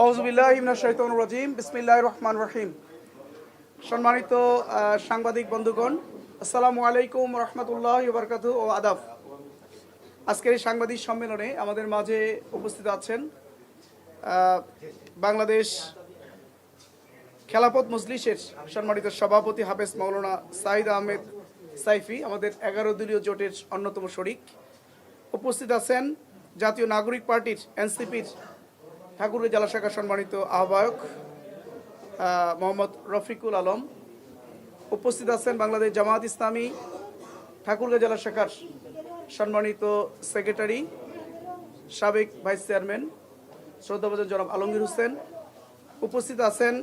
আউযুবিল্লাহি মিনাশ শাইতানির রাজিম বিসমিল্লাহির রহমানির রহিম। সম্মানিত সাংবাদিক বন্ধুগণ, আসসালামু আলাইকুম ওয়া রাহমাতুল্লাহি ওয়া বারাকাতুহু ও আদাব। আজকের এই সাংবাদিক সম্মেলনে আমাদের মাঝে উপস্থিত আছেন বাংলাদেশ খেলাফত মজলিসের সম্মানিত সভাপতি হাফেজ মাওলানা সাঈদ আহমেদ সাইফি, আমাদের 11 দলীয় জোটের অন্যতম শরিক। উপস্থিত আছেন জাতীয় নাগরিক পার্টির এনসিপির ঠাকুরগাঁও জেলা শাখার সম্মানিত আহ্বায়ক মোহাম্মদ রফিকুল আলম। উপস্থিত আছেন বাংলাদেশ জামায়াত ইসলামী ঠাকুরগাঁও জেলা শাখার সম্মানিত সেক্রেটারি সাবেক ভাইস চেয়ারম্যান শ্রদ্ধাভাজন জনাব আলমগীর হোসেন। উপস্থিত আছেন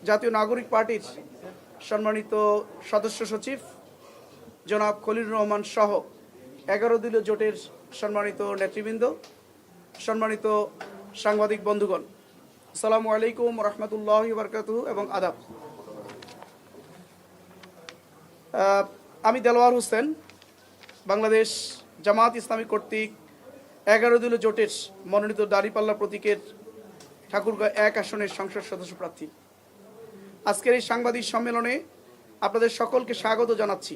জাতীয় নাগরিক পার্টির সম্মানিত সদস্য সচিব জনাব খলিলুর রহমান সহ 11 দলীয় জোটের সম্মানিত নেতৃবৃন্দ, সম্মানিত সাংবাদিক বন্ধুগণ, আসসালামু আলাইকুম রহমতুল্লাহি ওয়া বারাকাতুহু এবং আদাব। আমি দেলোয়ার হোসেন, বাংলাদেশ জামায়াত ইসলামী কর্তৃক 11 দলীয় জোটের মনোনীত দাঁড়িপাল্লা প্রতীকের ঠাকুরগাঁও 1 আসনের সংসদ সদস্য প্রার্থী। আজকের এই সাংবাদিক সম্মেলনে আপনাদের সকলকে স্বাগত জানাচ্ছি।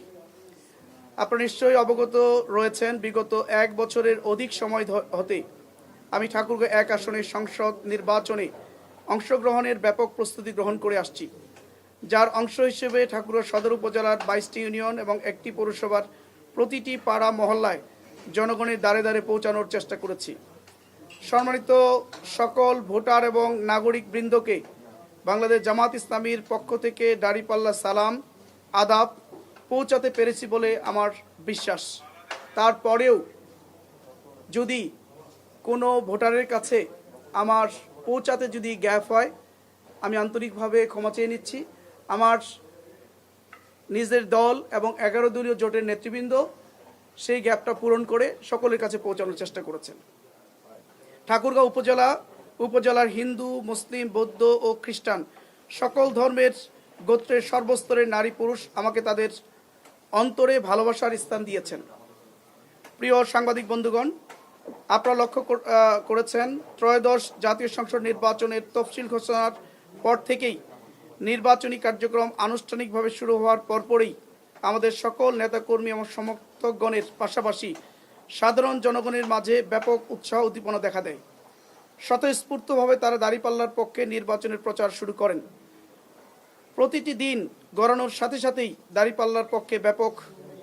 আপনারা নিশ্চয়ই অবগত রয়েছেন, বিগত 1 বছরের অধিক সময় হতে আমি ঠাকুরগাঁও 1 আসনের সংসদ নির্বাচনে অংশগ্রহণের ব্যাপক প্রস্তুতি গ্রহণ করে আসছি, যার অংশ হিসেবে ঠাকুরগাঁও সদর উপজেলার 22টি ইউনিয়ন এবং 1টি পৌরসভার প্রতিটি পাড়া মহল্লায় জনগণের দ্বারে দ্বারে পৌঁছানোর চেষ্টা করেছি। সম্মানিত সকল ভোটার এবং নাগরিক বৃন্দকে বাংলাদেশ জামায়াত ইসলামীর পক্ষ থেকে দাঁড়িপাল্লা সালাম আদাব পৌঁছাতে পেরেছি বলে আমার বিশ্বাস। তারপরেও যদি কোনো ভোটারের কাছে আমার পৌঁছাতে যদি গ্যাপ হয়, আমি আন্তরিকভাবে ক্ষমা চেয়ে নিচ্ছি। আমার নিজের দল এবং 11 দলীয় জোটের নেতৃবৃন্দ সেই গ্যাপটা পূরণ করে সকলের কাছে পৌঁছানোর চেষ্টা করেছেন। ঠাকুরগাঁও উপজেলার হিন্দু, মুসলিম, বৌদ্ধ ও খ্রিস্টান সকল ধর্মের গোত্রের সর্বস্তরের নারী পুরুষ আমাকে তাদের অন্তরে ভালোবাসার স্থান দিয়েছেন। প্রিয় সাংবাদিক বন্ধুগণ, আপনারা লক্ষ্য করেছেন ত্রয়োদশ জাতীয় সংসদ নির্বাচনের তফসিল ঘোষণার পর থেকেই নির্বাচনী কার্যক্রম আনুষ্ঠানিকভাবে শুরু হওয়ার পরপরই আমাদের সকল নেতাকর্মী এবং সমর্থকগণের পাশাপাশি সাধারণ জনগণের মাঝে ব্যাপক উৎসাহ উদ্দীপনা দেখা দেয়। স্বতঃস্ফূর্তভাবে তারা দাঁড়িপাল্লার পক্ষে নির্বাচনের প্রচার শুরু করেন। প্রতিটি দিন গড়ানোর সাথে সাথেই দাঁড়িপাল্লার পক্ষে ব্যাপক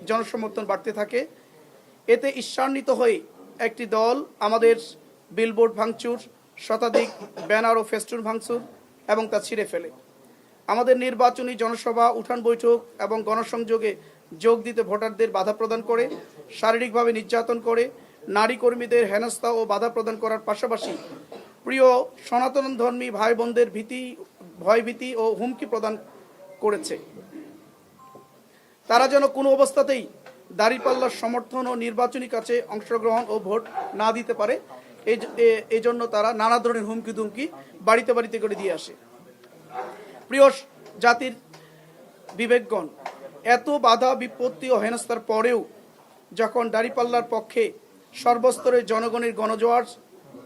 জনসমর্থন বাড়তে থাকে। এতে ঈর্ষান্বিত হয়ে একটি দল আমাদের বিলবোর্ড ভাঙচুর, শতাধিক ব্যানার ও ফেস্টুন ভাঙচুর এবং তা ছিঁড়ে ফেলে। আমাদের নির্বাচনী জনসভা, উঠান বৈঠক এবং গণসংযোগে যোগ দিতে ভোটারদের বাধা প্রদান করে, শারীরিকভাবে নির্যাতন করে, নারী কর্মীদের হেনস্থা ও বাধা প্রদান করার পাশাপাশি প্রিয় সনাতন ধর্মী ভাই বোনদের ভয়ভীতি ও হুমকি প্রদান করেছে। তারা যেন কোনো অবস্থাতেই দাঁড়িপাল্লার সমর্থন ও নির্বাচনী কাছে অংশগ্রহণ ও ভোট না দিতে পারে, এই জন্য তারা নানা ধরনের হুমকি দুমকি বাড়িতে বাড়িতে করে দিয়ে আসে। প্রিয় জাতির বিবেকগণ, এত বাধা বিপত্তি ও হেনস্থার পরেও যখন দাঁড়িপাল্লার পক্ষে সর্বস্তরের জনগণের গণজোয়ার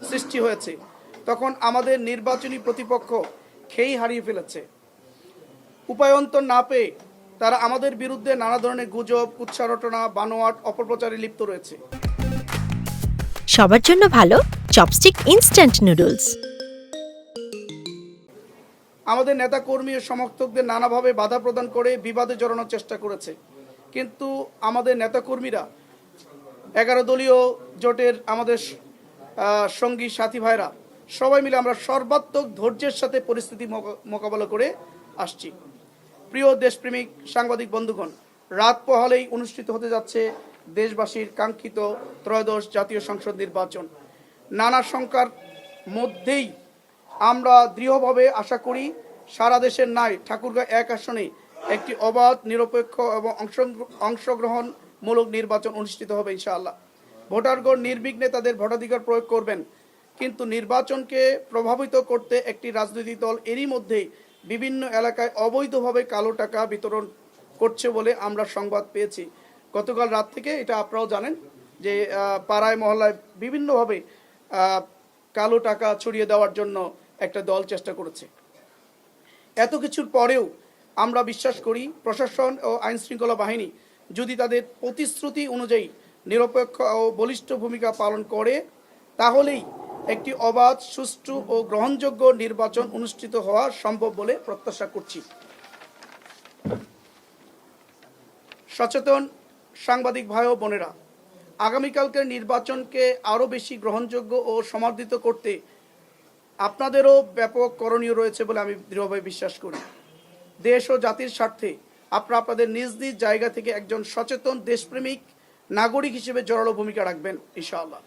সৃষ্টি হয়েছে, তখন আমাদের নির্বাচনী প্রতিপক্ষ খেই হারিয়ে ফেলেছে। উপায়ন্তর না পেয়ে তারা আমাদের বিরুদ্ধে নানা ধরনের গুজব, কুৎসারটনা, বানোয়াট, অপপ্রচারে লিপ্ত রয়েছে। সবার জন্য ভালো চপস্টিক ইনস্ট্যান্ট নুডলস। আমাদের নেতা কর্মী ও সমর্থকদের নানাভাবে বাধা প্রদান করে বিবাদে জড়ানোর চেষ্টা করেছে, কিন্তু আমাদের নেতাকর্মীরা 11 দলীয় জোটের আমাদের সঙ্গী সাথী ভাইরা সবাই মিলে আমরা সর্বাত্মক ধৈর্যের সাথে পরিস্থিতি মোকাবেলা করে আসছি। প্রিয় দেশপ্রেমিক সাংবাদিক বন্ধুগণ, রাত পোহালেই অনুষ্ঠিত হতে যাচ্ছে দেশবাসীর কাঙ্ক্ষিত ত্রয়োদশ জাতীয় সংসদ নির্বাচন। নানা শঙ্কার মধ্যেই আমরা দৃঢ়ভাবে আশা করি সারা দেশের ন্যায় ঠাকুরগাঁও 1 আসনে একটি অবাধ, নিরপেক্ষ এবং অংশগ্রহণমূলক নির্বাচন অনুষ্ঠিত হবে ইনশাআল্লাহ। ভোটারগণ নির্বিঘ্নে তাদের ভোটাধিকার প্রয়োগ করবেন, কিন্তু নির্বাচনকে প্রভাবিত করতে একটি রাজনৈতিক দল এরই মধ্যে বিভিন্ন এলাকায় অবৈধভাবে কালো টাকা বিতরণ করছে বলে আমরা সংবাদ পেয়েছি। গতকাল রাত থেকে এটা আপনারাও জানেন যে পাড়ায় মহল্লায় বিভিন্নভাবে কালো টাকা ছড়িয়ে দেওয়ার জন্য একটা দল চেষ্টা করেছে। এত কিছুর পরেও আমরা বিশ্বাস করি প্রশাসন ও আইনশৃঙ্খলা বাহিনী যদি তাদের প্রতিশ্রুতি অনুযায়ী নিরপেক্ষ ও বলিষ্ঠ ভূমিকা পালন করে তাহলেই একটি অবাধ, সুষ্ঠু ও গ্রহণযোগ্য নির্বাচন অনুষ্ঠিত হওয়া সম্ভব বলে প্রত্যাশা করছি। সচেতন সাংবাদিক ভাই ও বোনেরা, আগামীকালকের নির্বাচনকে আরও বেশি গ্রহণযোগ্য ও সমর্থিত করতে আপনাদেরও ব্যাপক করণীয় রয়েছে বলে আমি দৃঢ়ভাবে বিশ্বাস করি। দেশ ও জাতির স্বার্থে আপনারা আপনাদের নিজ নিজ জায়গা থেকে একজন সচেতন দেশপ্রেমিক নাগরিক হিসেবে জোরালো ভূমিকা রাখবেন ইনশাআল্লাহ।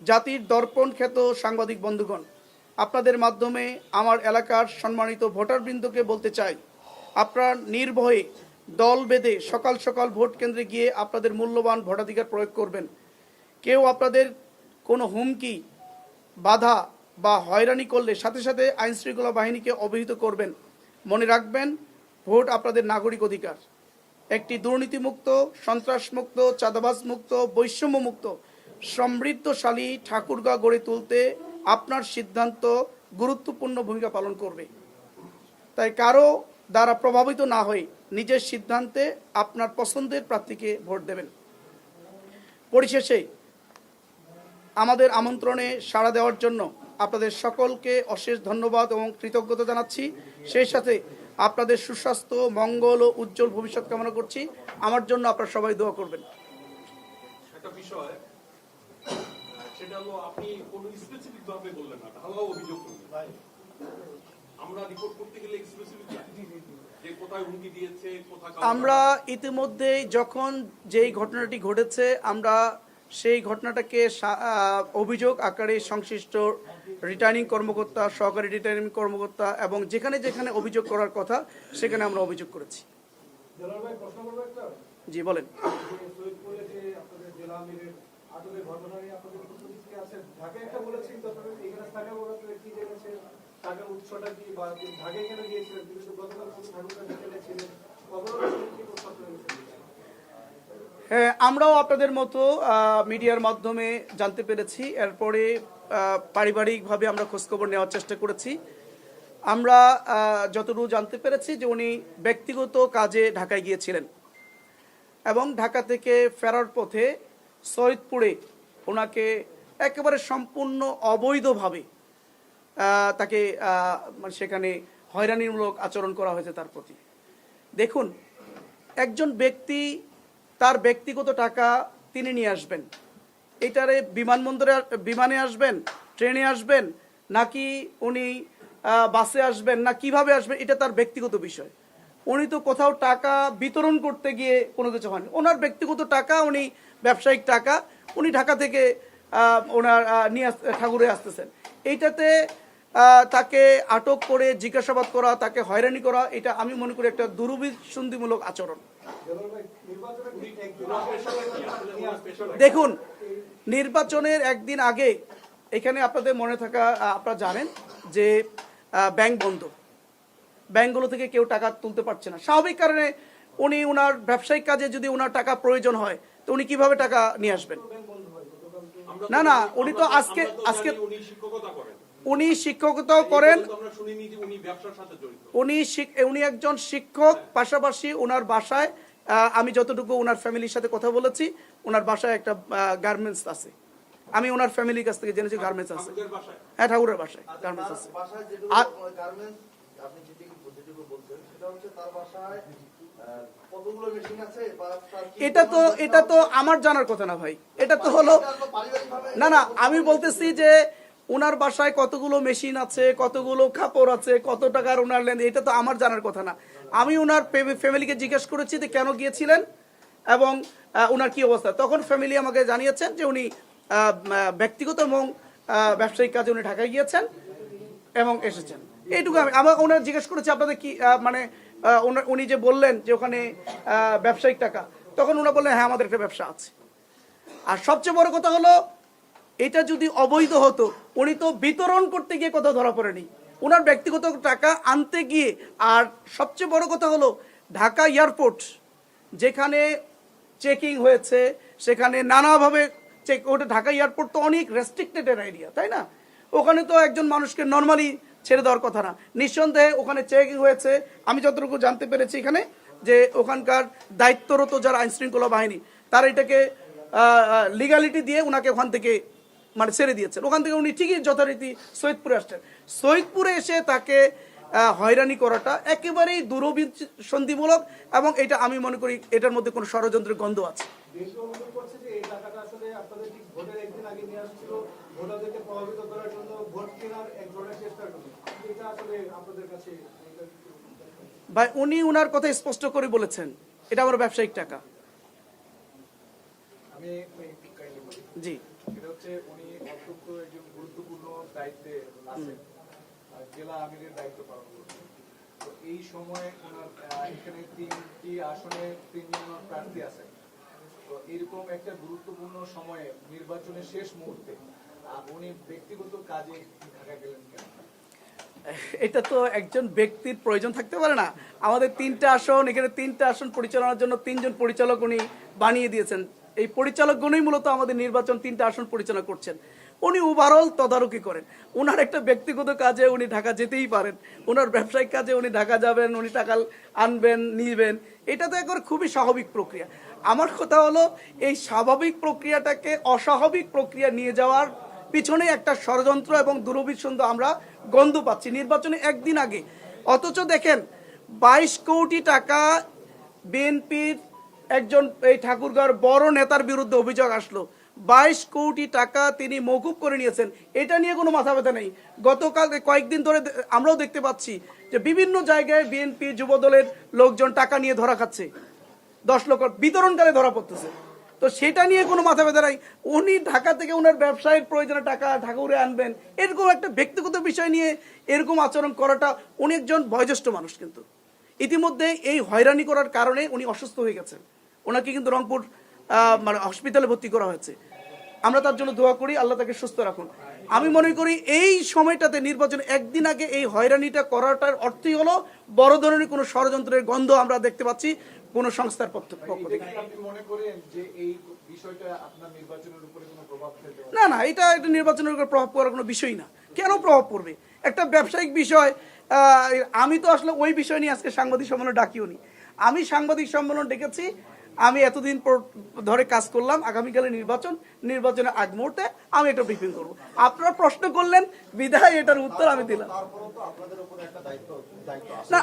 জাতির দর্পণ খ্যাত সাংবাদিক বন্ধুগণ, আপনাদের মাধ্যমে আমার এলাকার সম্মানিত ভোটারবৃন্দকে বলতে চাই, আপনারা নির্ভয়ে দল বেঁধে সকাল সকাল ভোট কেন্দ্রে গিয়ে আপনাদের মূল্যবান ভোটাধিকার প্রয়োগ করবেন। কেউ আপনাদের কোনো হুমকি, বাধা বা হয়রানি করলে সাথে সাথে আইনশৃঙ্খলা বাহিনীকে অবহিত করবেন। মনে রাখবেন, ভোট আপনাদের নাগরিক অধিকার। একটি দুর্নীতিমুক্ত, সন্ত্রাসমুক্ত, চাঁদাবাজমুক্ত, বৈষম্যমুক্ত, সমৃদ্ধশালী ঠাকুরগাঁও গড়ে তুলতে আপনার সিদ্ধান্ত গুরুত্বপূর্ণ ভূমিকা পালন করবে। তাই কারো দ্বারা প্রভাবিত না হয়ে নিজের সিদ্ধান্তে আপনার পছন্দের প্রার্থীকে ভোট দেবেন। পরিশেষে আমাদের আমন্ত্রণে সাড়া দেওয়ার জন্য আপনাদের সকলকে অশেষ ধন্যবাদ এবং কৃতজ্ঞতা জানাচ্ছি। সেই সাথে আপনাদের সুস্বাস্থ্য, মঙ্গল ও উজ্জ্বল ভবিষ্যৎ কামনা করছি। আমার জন্য আপনারা সবাই দোয়া করবেন। একটা বিষয়, সেটা হলো আপনি কোনো স্পেসিফিক ভাবে বললেন না, ঢালাও অভিযোগ করলেন। আমরা রিপোর্ট করতে গেলে স্পেসিফিক যে কোথায় হুমকি দিয়েছে, কোথায় আমরা ইতিমধ্যে যখন যেই ঘটনাটি ঘটেছে আমরা সেই ঘটনাটাকে অভিযোগ আকারে সংশ্লিষ্ট রিটার্নিং কর্মকর্তা, সহকারী রিটার্নিং কর্মকর্তা এবং যেখানে যেখানে অভিযোগ করার কথা সেখানে আমরা অভিযোগ করেছি। জি বলেন। হ্যাঁ, আমরাও আপনাদের মতো মিডিয়ার মাধ্যমে জানতে পেরেছি। এরপরে পারিবারিকভাবে আমরা খোঁজখবর নেওয়ার চেষ্টা করেছি। আমরা যতটুকু জানতে পেরেছি যে উনি ব্যক্তিগত কাজে ঢাকায় গিয়েছিলেন এবং ঢাকা থেকে ফেরার পথে সৈয়দপুরে ওনাকে একেবারে সম্পূর্ণ অবৈধভাবে তাকে সেখানে হয়রানিমূলক আচরণ করা হয়েছে তার প্রতি। দেখুন, একজন ব্যক্তি তার ব্যক্তিগত টাকা তিনি নিয়ে আসবেন, এটারে বিমানে আসবেন, ট্রেনে আসবেন, নাকি উনি বাসে আসবেন, না কিভাবে আসবেন, এটা তার ব্যক্তিগত বিষয়। উনি তো কোথাও টাকা বিতরণ করতে গিয়ে কোনো কিছু হয়নি। ওনার ব্যক্তিগত টাকা, উনি ব্যবসায়িক টাকা, উনি ঢাকা থেকে ওনার নিয়ে ঠাকুরে আসতেছেন। এইটাতে তাকে আটক করে জিজ্ঞাসাবাদ করা, তাকে হয়রানি করা, এটা আমি মনে করি একটা দুরভিসন্ধিমূলক আচরণ। দেখুন, নির্বাচনের একদিন আগে এখানে আপনাদের মনে থাকা, আপনারা জানেন যে ব্যাংক বন্ধ, ব্যাংকগুলো থেকে কেউ টাকা তুলতে পারছে না। স্বাভাবিক কারণে উনি ওনার ব্যবসায়িক কাজে যদি ওনার টাকা প্রয়োজন হয় তো উনি কিভাবে টাকা নিয়ে আসবেন? না না, উনি তো আজকে উনি শিক্ষকতাও করেন, উনি একজন শিক্ষক, পাশাপাশি ওনার বাসায় আমি যতটুকু ওনার ফ্যামিলির সাথে কথা বলেছি, ওনার বাসায় একটা গার্মেন্টস আছে। আমি ওনার ফ্যামিলির কাছ থেকে জেনেছি গার্মেন্টস আছে। হ্যাঁ, ঠাকুরের বাসায় গার্মেন্টস আছে। আর এটা তো আমার জানার কথা না ভাই, এটা তো হলো না না, আমি বলতেছি যে ওনার বাসায় কতগুলো মেশিন আছে, কতগুলো কাপড় আছে, কত টাকার ওনার লেন, এটা তো আমার জানার কথা না। আমি ওনার ফ্যামিলিকে জিজ্ঞেস করেছি যে কেন গিয়েছিলেন এবং ওনার কি অবস্থা। তখন ফ্যামিলি আমাকে জানিয়েছেন যে উনি ব্যক্তিগত এবং ব্যবসায়িক কাজে উনি ঢাকায় গিয়েছেন এবং এসেছেন। এইটুকু আমি ওনার জিজ্ঞেস করেছি আপনাদের কি মানে উনি যে বললেন যে ওখানে ব্যবসায়িক টাকা, তখন ওনারা বললেন হ্যাঁ আমাদের একটা ব্যবসা আছে। আর সবচেয়ে বড় কথা হলো, এটা যদি অবৈধ হতো উনি তো বিতরণ করতে গিয়ে কোথাও ধরা পড়েনি, ওনার ব্যক্তিগত টাকা আনতে গিয়ে। আর সবচেয়ে বড় কথা হলো, ঢাকা এয়ারপোর্ট যেখানে চেকিং হয়েছে, সেখানে নানাভাবে চেক, ওটা ঢাকা এয়ারপোর্ট তো অনেক রেস্ট্রিক্টেড এরিয়া, তাই না? ওখানে তো একজন মানুষকে নর্মালি ছেড়ে দেওয়ার কথা না। নিঃসন্দেহে ওখানে চেকিং হয়েছে। আমি যতটুকু জানতে পেরেছি এখানে যে ওখানকার দায়িত্বরত যারা আইনশৃঙ্খলা বাহিনী তারা এটাকে লিগালিটি দিয়ে ওনাকে ওখান থেকে মানে ছেড়ে দিয়েছেন। ওখান থেকে উনি ঠিকই যথারীতি সৈয়দপুরে আসছেন। সৈয়দপুরে এসে তাকে হয়রানি করাটা একেবারেই দুরভিসন্ধিমূলক এবং এটা আমি মনে করি এটার মধ্যে কোনো ষড়যন্ত্রের গন্ধ আছে। ভাই উনি উনার কথা স্পষ্ট করে বলেছেন এটা আমার ব্যবসায়িক টাকা। আমি জি, এটা হচ্ছে উনি অত্যন্ত একজন গুরুত্বপূর্ণ দায়িত্বে আছেন, জেলা আমিরের দায়িত্ব পালন করছেন। তো এই সময় ওনার এখানে 3টি আসনে 3 জন প্রার্থী আছেন। তো এরকম একটা গুরুত্বপূর্ণ সময়ে নির্বাচনের শেষ মুহূর্তে উনি ব্যক্তিগত কাজে ঢাকা গেলেন কেন? এটা তো একজন ব্যক্তির প্রয়োজন থাকতে পারে না। আমাদের 3টা আসন, এখানে 3টা আসন পরিচালনার জন্য 3 জন পরিচালক উনি বানিয়ে দিয়েছেন। এই পরিচালকগণই মূলত আমাদের নির্বাচন 3টা আসন পরিচালনা করছেন। উনি ওভারঅল তদারকি করেন। ওনার একটা ব্যক্তিগত কাজে উনি ঢাকা যেতেই পারেন, ওনার ব্যবসায়িক কাজে উনি ঢাকা যাবেন, উনি টাকা আনবেন নিবেন, এটা তো একবার খুবই স্বাভাবিক প্রক্রিয়া। আমার কথা হলো এই স্বাভাবিক প্রক্রিয়াটাকে অস্বাভাবিক প্রক্রিয়া নিয়ে যাওয়ার পিছনে একটা ষড়যন্ত্র এবং দুরভিসন্ধি আমরা গন্ধ পাচ্ছি নির্বাচনে একদিন আগে। অথচ দেখেন 22 কোটি টাকা বিএনপির একজন এই ঠাকুরগাঁওর বড় নেতার বিরুদ্ধে অভিযোগ আসলো, 22 কোটি টাকা তিনি মওকুফ করে নিয়েছেন। এটা নিয়ে কোনো মাথা ব্যথা নেই। গতকাল কয়েকদিন ধরে আমরাও দেখতে পাচ্ছি যে বিভিন্ন জায়গায় বিএনপি যুবদলের লোকজন টাকা নিয়ে ধরা খাচ্ছে, 10 লক্ষ বিতরণকালে ধরা পড়তেছে। তো সেটা নিয়ে কোনো মাথা ব্যথা নাই। উনি ঢাকা থেকে ওনার ব্যবসায়ের প্রয়োজনে টাকা ঠাকুরে আনবেন, এরকম একটা ব্যক্তিগত বিষয় নিয়ে এরকম আচরণ করাটা, উনি একজন বয়োজ্যেষ্ঠ মানুষ, কিন্তু ইতিমধ্যে এই হয়রানি করার কারণে উনি অসুস্থ হয়ে গেছেন। ওনাকে কিন্তু রংপুর মানে হসপিটালে ভর্তি করা হয়েছে। আমরা তার জন্য দোয়া করি, আল্লাহ তাকে সুস্থ রাখুন। আমি মনে করি এই সময়টাতে নির্বাচন একদিন আগে এই হয়রানিটা করাটার অর্থই হলো বড় ধরনের কোনো ষড়যন্ত্রের গন্ধ আমরা দেখতে পাচ্ছি কোন সংস্থার পক্ষ থেকে। আপনি মনে করেন যে এই বিষয়টা আপনার নির্বাচনের উপরে কোনো প্রভাব ফেলতে পারে? না না, এটা নির্বাচনের উপর প্রভাব পড়ার কোনো বিষয় না। কেন প্রভাব পড়বে? একটা ব্যবসায়িক বিষয়। আমি তো আসলে ওই বিষয় নিয়ে আজকে সাংবাদিক সম্মেলন ডাকিও নি। আমি সাংবাদিক সম্মেলন ডেকেছি, আমি এতদিন ধরে কাজ করলাম, আগামীকালে নির্বাচনের আগ মুহূর্তে আমি এটা ব্রিফিং করব। আপনারা প্রশ্ন করলেন বিধায় এটার উত্তর আমি দিলাম। না,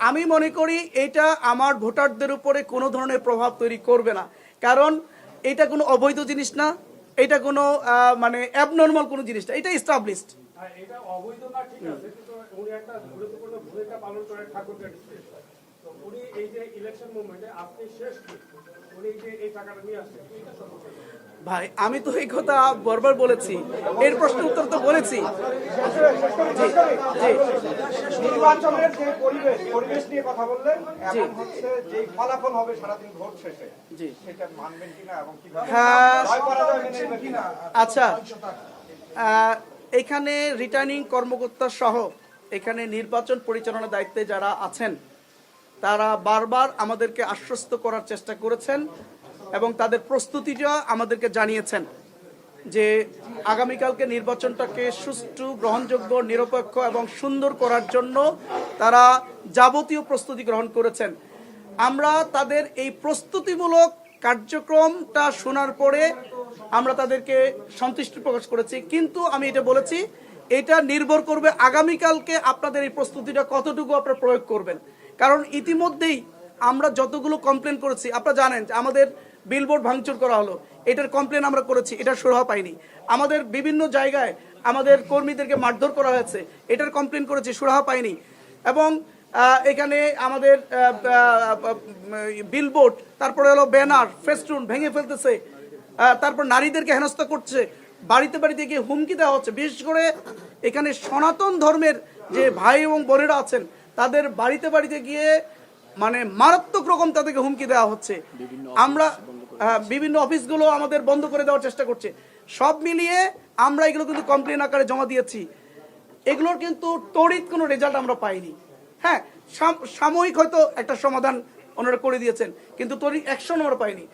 আমি মনে করি এটা আমার ভোটারদের উপরে কোনো ধরনের প্রভাব তৈরি করবে না। কারণ এটা কোনো অবৈধ জিনিস না, এটা কোনো মানে অ্যাবনর্মাল কোনো জিনিস না, এটা এস্টাবলিশড। এটা অবৈধ না, ঠিক আছে, কিন্তু উনি একটা গুরুত্বপূর্ণ ভূমিকা পালন করেন ঠাকুরগাঁও ডিস্ট্রিক্টে। তো উনি এই যে ইলেকশন মুভমেন্টে আপনি শেষ উনি যে এই টাকাটা নিয়ে আসছেন, এটা সম্পর্কে ভাই আমি তো এই কথা বারবার বলেছি, এর প্রশ্ন উত্তর তো বলেছি। নির্বাচনের যে পরিবেশ নিয়ে কথা বললেন, এবং হচ্ছে যে ফলাফল হবে সারাদিন ভোট শেষে, জি, সেটা মানবেন কিনা এবং কিভাবে হ্যাঁ, জয় পরাজয় মেনে নেবেন কিনা? আচ্ছা, এখানে রিটার্নিং কর্মকর্তা সহ এখানে নির্বাচন পরিচালনার দায়িত্বে যারা আছেন তারা বারবার আমাদেরকে আশ্বস্ত করার চেষ্টা করেছেন এবং তাদের প্রস্তুতিটা আমাদেরকে জানিয়েছেন যে আগামীকালকে নির্বাচনটাকে সুষ্ঠু, গ্রহণযোগ্য, নিরপেক্ষ এবং সুন্দর করার জন্য তারা যাবতীয় প্রস্তুতি গ্রহণ করেছেন। আমরা তাদের এই প্রস্তুতিমূলক কার্যক্রমটা শোনার পরে আমরা তাদেরকে সন্তুষ্টি প্রকাশ করেছি। কিন্তু আমি এটা বলেছি, এটা নির্ভর করবে আগামীকালকে আপনাদের এই প্রস্তুতিটা কতটুকু আপনারা প্রয়োগ করবেন। কারণ ইতিমধ্যেই আমরা যতগুলো কমপ্লেন করেছি, আপনারা জানেন যে আমাদের বিলবোর্ড ভাঙচুর করা হলো, এটার কমপ্লেন আমরা করেছি, এটা সুরাহা পাইনি। আমাদের বিভিন্ন জায়গায় আমাদের কর্মীদেরকে মারধর করা হয়েছে, এটার কমপ্লেন করেছি, সুরাহা পাইনি। এবং এখানে আমাদের বিলবোর্ড, তারপরে হলো ব্যানার, ফেস্টুন ভেঙে ফেলতেছে, তারপর নারীদেরকে হেনস্থা করছে, বাড়িতে বাড়িতে গিয়ে হুমকি দেওয়া হচ্ছে। বিশেষ করে এখানে সনাতন ধর্মের যে ভাই এবং বোনেরা আছেন তাদের বাড়িতে বাড়িতে গিয়ে মানে মারাত্মক রকম তাদেরকে হুমকি দেওয়া হচ্ছে। আমরা বিভিন্ন অফিসগুলো আমাদের বন্ধ করে দেওয়ার চেষ্টা করছে। সব মিলিয়ে আমরা এগুলো কিন্তু কমপ্লেন আকারে জমা দিয়েছি। এগুলোর কিন্তু তড়িৎ কোনো রেজাল্ট আমরা পাইনি। হ্যাঁ, সাময়িক হয়তো একটা সমাধান ওনারা করে দিয়েছেন, কিন্তু তড়িৎ অ্যাকশন আমরা পাইনি।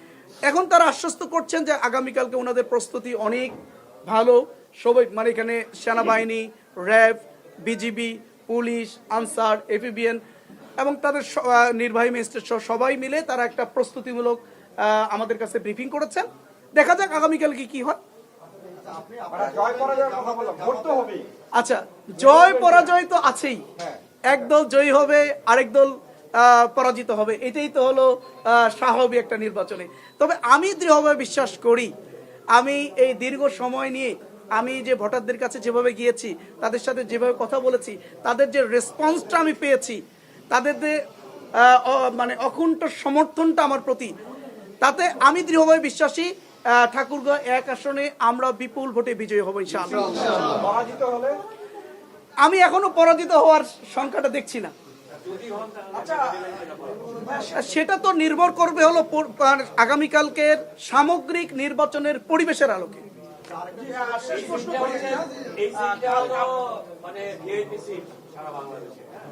এখন তারা আশ্বস্ত করছেন যে আগামীকালকে ওনাদের প্রস্তুতি অনেক ভালো সবাই, মানে এখানে সেনাবাহিনী, RAB, BGB, police, answer, APBN এবং তাদের নির্বাহী ম্যাজিস্ট্রেট সহ সবাই মিলে তারা একটা প্রস্তুতিমূলক আমাদের কাছে ব্রিফিং করেছেন। দেখা যাক আগামীকাল কি হয়। জয় পরাজয়ের কথা বললাম, ভোট তো হবেই। আচ্ছা, জয় পরাজয় তো আছেই, একদল জয়ী হবে আরেক দল পরাজিত হবে, এটাই তো হলো স্বাভাবিক একটা নির্বাচনে। তবে আমি দৃঢ়ভাবে বিশ্বাস করি, আমি এই দীর্ঘ সময় নিয়ে আমি যে ভোটারদের কাছে যেভাবে গিয়েছি, তাদের সাথে যেভাবে কথা বলেছি, তাদের যে রেসপন্সটা আমি পেয়েছি, তাদের যে মানে অকুণ্ঠ সমর্থনটা আমার প্রতি, তাতে আমি দৃঢ়ভাবে বিশ্বাসী ঠাকুরগাঁও 1 আসনে আমরা বিপুল ভোটে বিজয়ী হব ইনশাআল্লাহ। পরাজিত হলে আমি এখনো পরাজিত হওয়ার সংখ্যাটা দেখছি না। সেটা তো নির্ভর করবে হলো আগামীকালকের সামগ্রিক নির্বাচনের পরিবেশের আলোকে।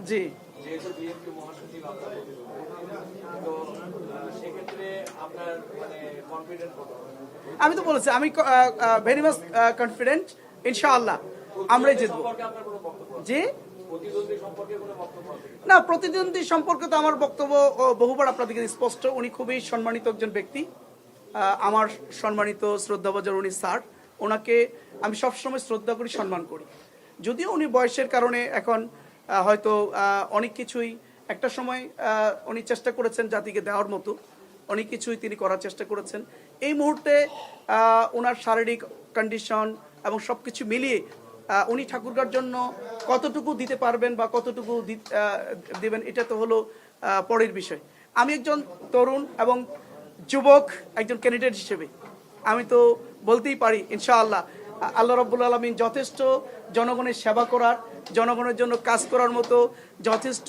জি, আমি তো বলেছি আমি ভেরি মাচ কনফিডেন্ট, ইনশাআল্লাহ আমরাই জিতবো। জি না, প্রতিদ্বন্দ্বী সম্পর্কে তো আমার বক্তব্য বহুবার আপনাদেরকে স্পষ্ট। উনি খুবই সম্মানিত একজন ব্যক্তি, আমার সম্মানিত শ্রদ্ধাভাজন উনি স্যার, ওনাকে আমি সবসময় শ্রদ্ধা করি, সম্মান করি। যদিও উনি বয়সের কারণে এখন হয়তো অনেক কিছুই একটা সময় উনি চেষ্টা করেছেন জাতিকে দেওয়ার মতো, অনেক কিছুই তিনি করার চেষ্টা করেছেন। এই মুহূর্তে ওনার শারীরিক কন্ডিশন এবং সব কিছু মিলিয়ে উনি ঠাকুরগাঁওর জন্য কতটুকু দিতে পারবেন বা কতটুকু দিবেন, এটা তো হলো পরের বিষয়। আমি একজন তরুণ এবং যুবক একজন ক্যান্ডিডেট হিসেবে আমি তো বলতেই পারি ইনশাআল্লাহ আল্লাহ রাব্বুল আলামিন যথেষ্ট জনগণের সেবা করার, জনগণের জন্য কাজ করার মতো যথেষ্ট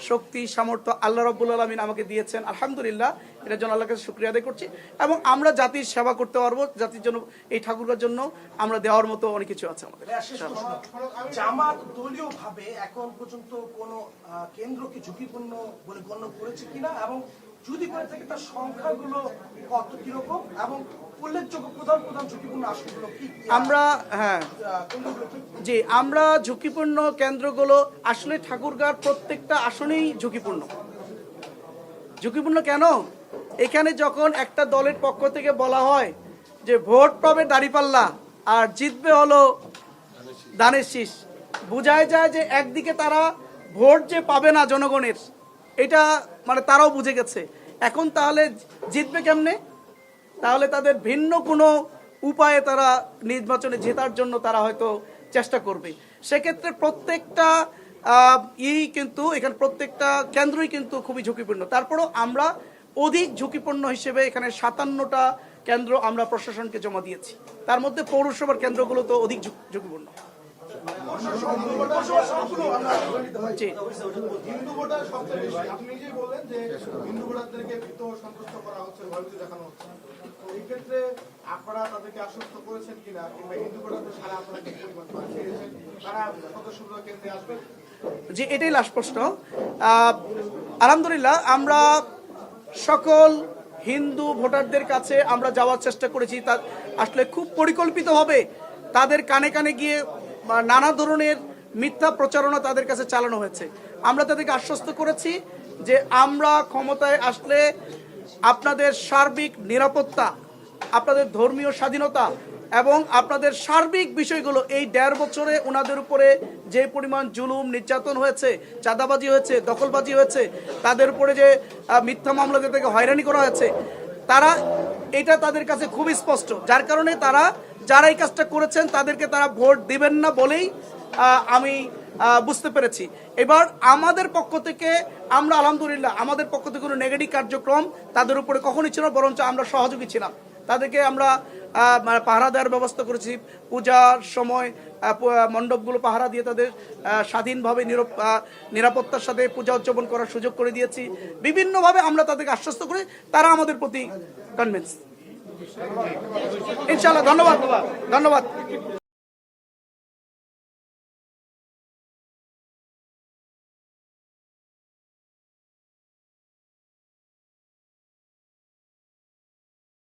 শক্তি সামর্থ্য আল্লাহ রাব্বুল আলামিন আমাকে দিয়েছেন। আলহামদুলিল্লাহ, এটার জন্য আল্লাহর কাছে শুকরিয়া আদায় করছি। এবং আমরা জাতির সেবা করতে পারবো, জাতির জন্য এই ঠাকুরগাঁওর জন্য আমরা দেওয়ার মতো অনেক কিছু আছে আমাদের। জামাত দলীয় ভাবে এখন পর্যন্ত কোন কেন্দ্রকে ঝুঁকিপূর্ণ বলে গণ্য করেছে কিনা, এবং যদি করে থাকে তার সংখ্যাগুলো কত কিরকম, এবং উল্লেখযোগ্য প্রধান প্রধান ঝুঁকিপূর্ণ আসনগুলো কি? আমরা জি, আমরা ঝুঁকিপূর্ণ কেন্দ্রগুলো আসলে ঠাকুরগাঁওর প্রত্যেকটা আসনেই ঝুঁকিপূর্ণ। ঝুঁকিপূর্ণ কেন? এখানে যখন একটা দলের পক্ষ থেকে বলা হয় যে ভোট পাবে দাঁড়িপাল্লা আর জিতবে হলো ধানের শীষ, বোঝায় যায় যে একদিকে তারা ভোট যে পাবে না জনগণের, এটা মানে তারাও বুঝে গেছে। এখন তাহলে জিতবে কেমনে? তাহলে তাদের ভিন্ন কোনো উপায়ে তারা নির্বাচনে জেতার জন্য তারা হয়তো চেষ্টা করবে। সেক্ষেত্রে প্রত্যেকটা কিন্তু এখানে প্রত্যেকটা কেন্দ্রই কিন্তু খুবই ঝুঁকিপূর্ণ। তারপরেও আমরা অধিক ঝুঁকিপূর্ণ হিসেবে এখানে 57টা কেন্দ্র আমরা প্রশাসনকে জমা দিয়েছি, তার মধ্যে পৌরসভার কেন্দ্রগুলো তো অধিক ঝুঁকিপূর্ণ। জি, হিন্দু ভোটার সবচেয়ে বেশি। আপনি নিজেই বললেন যে হিন্দু ভোটারদেরকে ভীত সন্তুষ্ট করা হচ্ছে, ভয়ভীতি দেখানো হচ্ছে। তো এই ক্ষেত্রে আপনারা তাদেরকে আশ্বস্ত করেছেন কিনা, কিংবা হিন্দু ভোটারদের সারা আপনারা কি পরিমাণ ছেড়েছেন, তারা সদস্যগুলো কেন্দ্রে আসবেন? জি, এটাই লাস্ট প্রশ্ন। আলহামদুলিল্লাহ, আমরা সকল হিন্দু ভোটারদের কাছে আমরা যাওয়ার চেষ্টা করেছি। তা আসলে খুব পরিকল্পিতভাবে তাদের কানে কানে গিয়ে নানা ধরনের মিথ্যা প্রচারণা তাদের কাছে চালানো হয়েছে। আমরা তাদেরকে আশ্বস্ত করেছি যে আমরা ক্ষমতায় আসলে আপনাদের সার্বিক নিরাপত্তা, আপনাদের ধর্মীয় স্বাধীনতা এবং আপনাদের সার্বিক বিষয়গুলো, এই 1.5 বছরে ওনাদের উপরে যে পরিমাণ জুলুম নির্যাতন হয়েছে, চাঁদাবাজি হয়েছে, দখলবাজি হয়েছে, তাদের উপরে যে মিথ্যা মামলা থেকে হয়রানি করা হয়েছে, তারা এটা তাদের কাছে খুবই স্পষ্ট। যার কারণে তারা যারা এই কাজটা করেছেন তাদেরকে তারা ভোট দিবেন না বলেই আমি বুঝতে পেরেছি। এবার আমাদের পক্ষ থেকে আমরা আলহামদুলিল্লাহ আমাদের পক্ষ থেকে কোনো নেগেটিভ কার্যক্রম তাদের উপরে কখনই ছিল না, বরঞ্চ আমরা সহযোগী ছিলাম। তাদেরকে আমরা পাহারা দেওয়ার ব্যবস্থা করেছি। পূজার সময় মণ্ডপগুলো পাহারা দিয়ে তাদের স্বাধীনভাবে নিরাপত্তার সাথে পূজা উদযাপন করার সুযোগ করে দিয়েছি। বিভিন্নভাবে আমরা তাদেরকে আশ্বস্ত করি, তারা আমাদের প্রতি কনভিন্স। ইনশাআল্লাহ। ধন্যবাদ।